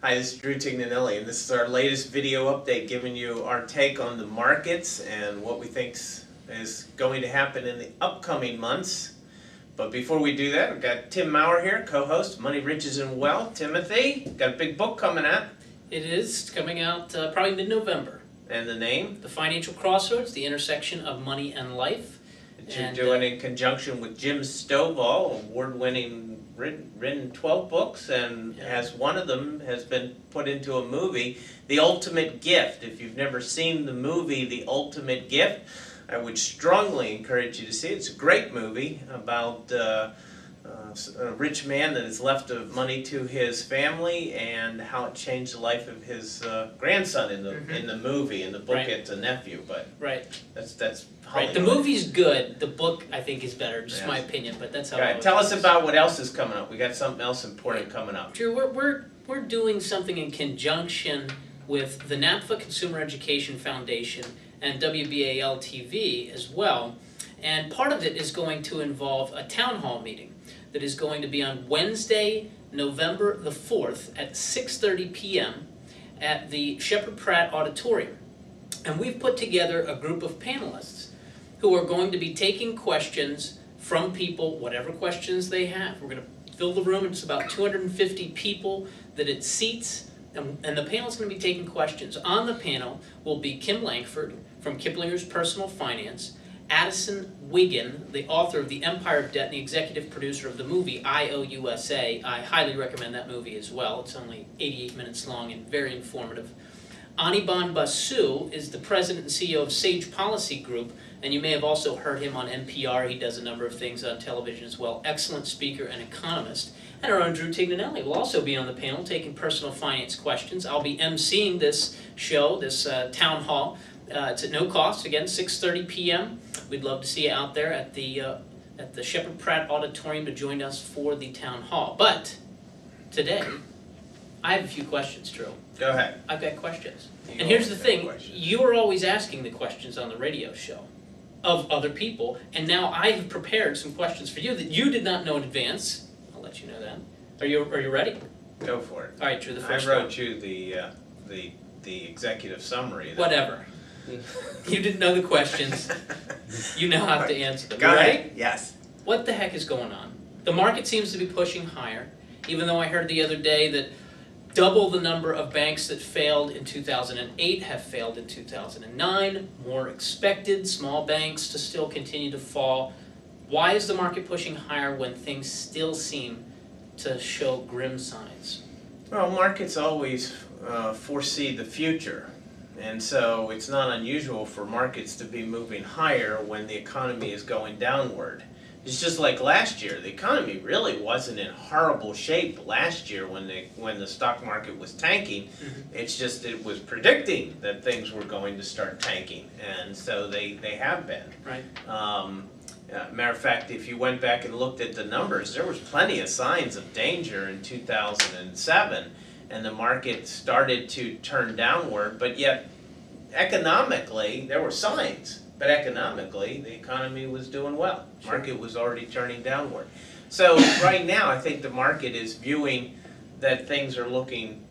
Hi, this is Drew Tignanelli, and this is our latest video update giving you our take on the markets and what we think is going to happen in the upcoming months. But before we do that, we've got Tim Maurer here, co-host, Money, Riches, and Wealth. Timothy, got a big book coming out. It is coming out probably mid-November. And the name? The Financial Crossroads, the intersection of money and life. That you're doing in conjunction with Jim Stovall, award-winning, written 12 books, and has one of them has been put into a movie, The Ultimate Gift. If you've never seen the movie The Ultimate Gift, I would strongly encourage you to see it. It's a great movie about a rich man that has left money to his family and how it changed the life of his grandson in the movie. In the book, it's a nephew, but that's Hollywood. The movie's good. The book, I think, is better. Just my opinion, but that's how. Right. Tell us about what else is coming up. We got something else important coming up. Drew, we're doing something in conjunction with the NAPFA Consumer Education Foundation and WBAL TV as well, and part of it is going to involve a town hall meeting that is going to be on Wednesday, November the 4th at 6:30 p.m. at the Shepherd Pratt Auditorium. And we've put together a group of panelists who are going to be taking questions from people, whatever questions they have. We're going to fill the room. It's about 250 people that it seats, and the panel is going to be taking questions. On the panel will be Kim Lankford from Kiplinger's Personal Finance, Addison Wiggin, the author of The Empire of Debt and the executive producer of the movie IOUSA. I highly recommend that movie as well. It's only 88 minutes long and very informative. Anirban Basu is the president and CEO of Sage Policy Group, and you may have also heard him on NPR. He does a number of things on television as well. Excellent speaker and economist. And our own Drew Tignanelli will also be on the panel taking personal finance questions. I'll be emceeing this show, this town hall. It's at no cost, again, 6:30 p.m. We'd love to see you out there at the Shepherd Pratt Auditorium to join us for the town hall. But today, I have a few questions, Drew. Go ahead. I've got questions. And here's the thing, you are always asking the questions on the radio show of other people, and now I have prepared some questions for you that you did not know in advance. I'll let you know that. Are you ready? Go for it. All right, Drew, the first one. I wrote you the executive summary. Whatever. You didn't know the questions. You now have to answer them. Go ahead. Right? Yes. What the heck is going on? The market seems to be pushing higher, even though I heard the other day that double the number of banks that failed in 2008 have failed in 2009. More expected, small banks to still continue to fall. Why is the market pushing higher when things still seem to show grim signs? Well, markets always foresee the future. And so it's not unusual for markets to be moving higher when the economy is going downward. It's just like last year. The economy really wasn't in horrible shape last year when the stock market was tanking. It's just it was predicting that things were going to start tanking, and so they have been. Right. Matter of fact, if you went back and looked at the numbers, there was plenty of signs of danger in 2007, and the market started to turn downward, but yet economically there were signs. But economically, the economy was doing well. The market was already turning downward. So right now, I think the market is viewing that things are looking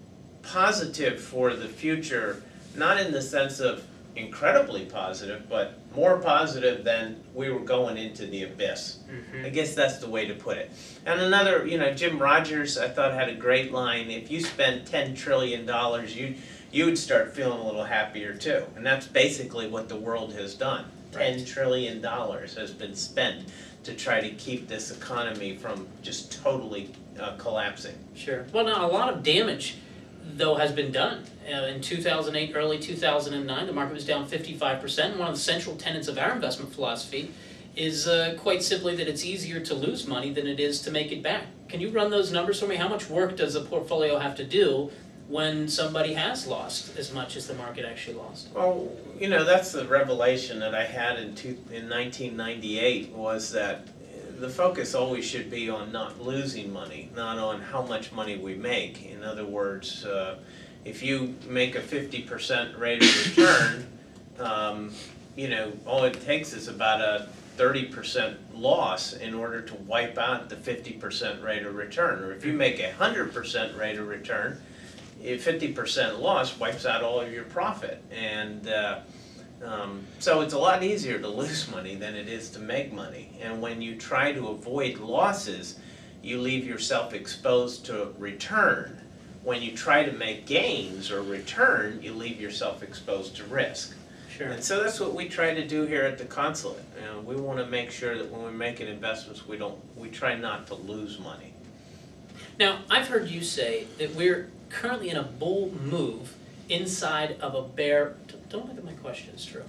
positive for the future, not in the sense of incredibly positive, but more positive than we were going into the abyss. I guess that's the way to put it. And another, Jim Rogers, I thought had a great line. If you spend $10 trillion, you would start feeling a little happier too. And that's basically what the world has done. $10 trillion has been spent to try to keep this economy from just totally collapsing. Sure. Well, now a lot of damage, though, has been done. In 2008, early 2009, the market was down 55%. One of the central tenets of our investment philosophy is quite simply that it's easier to lose money than it is to make it back. Can you run those numbers for me? How much work does a portfolio have to do when somebody has lost as much as the market actually lost? Well, that's the revelation that I had in 1998 was that the focus always should be on not losing money, not on how much money we make. In other words, if you make a 50% rate of return, all it takes is about a 30% loss in order to wipe out the 50% rate of return. Or if you make a 100% rate of return, 50% loss wipes out all of your profit. And so it's a lot easier to lose money than it is to make money. And when you try to avoid losses, you leave yourself exposed to return. When you try to make gains or return, you leave yourself exposed to risk. Sure. And so that's what we try to do here at the Consulate. We want to make sure that when we're making investments, we try not to lose money. Now, I've heard you say that we're currently in a bull move inside of a bear. Don't look at my questions, Drew.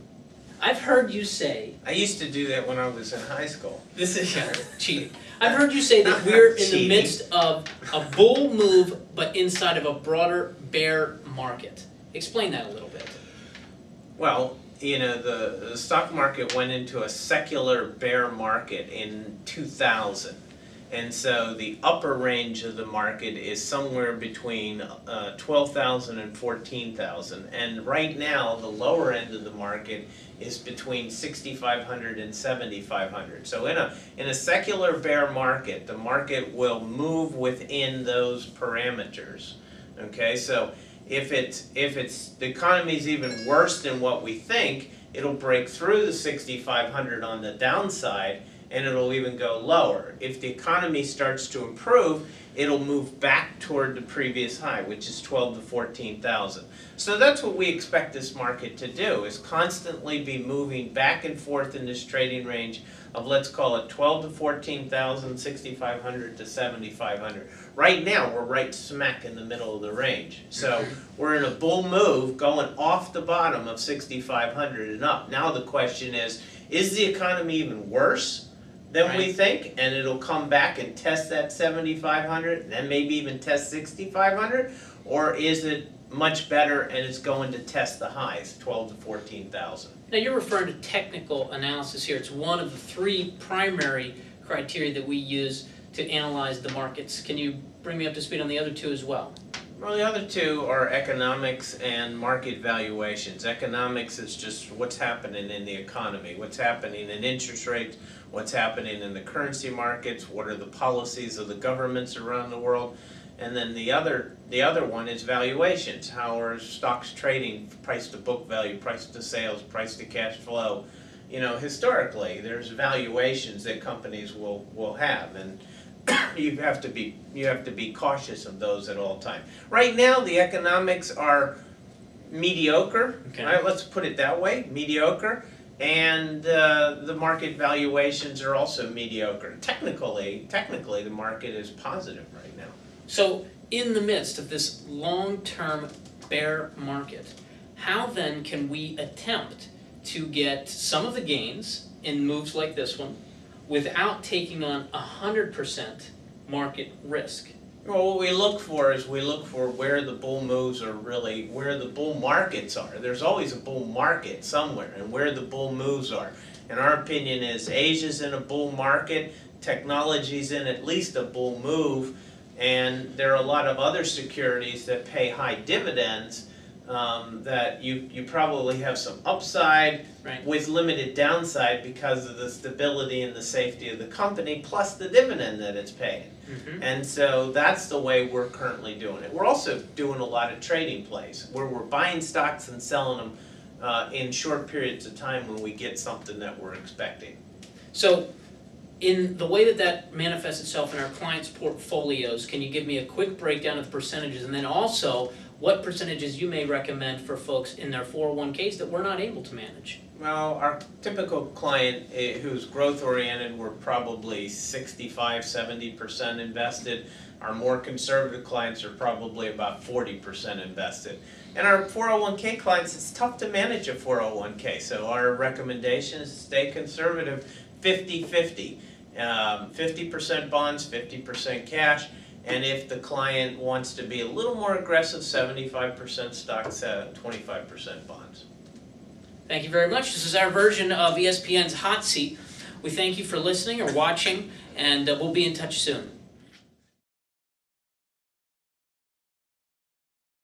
I've heard you say. I used to do that when I was in high school. This is cheating. I've heard you say that we're in the midst of a bull move, but inside of a broader bear market. Explain that a little bit. Well, the stock market went into a secular bear market in 2000. And so the upper range of the market is somewhere between 12,000 and 14,000. And right now, the lower end of the market is between 6,500 and 7,500. So in a secular bear market, the market will move within those parameters. Okay, so if the economy is even worse than what we think, it'll break through the 6,500 on the downside, and it'll even go lower. If the economy starts to improve, it'll move back toward the previous high, which is 12 to 14,000. So that's what we expect this market to do, is constantly be moving back and forth in this trading range of, let's call it 12 to 14,000, 6,500 to 7,500. Right now, we're right smack in the middle of the range. So we're in a bull move going off the bottom of 6,500 and up. Now the question is the economy even worse than we think, and it'll come back and test that 7,500, and then maybe even test 6,500, or is it much better and it's going to test the highs, 12 to 14,000? Now you're referring to technical analysis here. It's one of the three primary criteria that we use to analyze the markets. Can you bring me up to speed on the other two as well? Well, the other two are economics and market valuations. Economics is just what's happening in the economy, what's happening in interest rates, what's happening in the currency markets, what are the policies of the governments around the world. And then the other one is valuations. How are stocks trading, price to book value, price to sales, price to cash flow. Historically, there's valuations that companies will have, and you have to be cautious of those at all times. Right now, the economics are mediocre. Okay. Right? Let's put it that way, mediocre. And the market valuations are also mediocre. Technically, the market is positive right now. So, in the midst of this long-term bear market, how then can we attempt to get some of the gains in moves like this one without taking on 100% market risk? Well, what we look for is where the bull moves are really, where the bull markets are. There's always a bull market somewhere, and where the bull moves are. And our opinion is Asia's in a bull market, technology's in at least a bull move, and there are a lot of other securities that pay high dividends that you probably have some upside with limited downside because of the stability and the safety of the company, plus the dividend that it's paying. And so that's the way we're currently doing it. We're also doing a lot of trading plays where we're buying stocks and selling them in short periods of time when we get something that we're expecting. So, in the way that manifests itself in our clients' portfolios, can you give me a quick breakdown of the percentages, and then also what percentages you may recommend for folks in their 401ks that we're not able to manage? Well, our typical client who's growth-oriented, we're probably 65, 70% invested. Our more conservative clients are probably about 40% invested. And our 401k clients, it's tough to manage a 401k, so our recommendation is to stay conservative, 50-50. 50% bonds, 50% cash, and if the client wants to be a little more aggressive, 75% stocks, 25% bonds. Thank you very much. This is our version of ESPN's Hot Seat. We thank you for listening or watching, and we'll be in touch soon.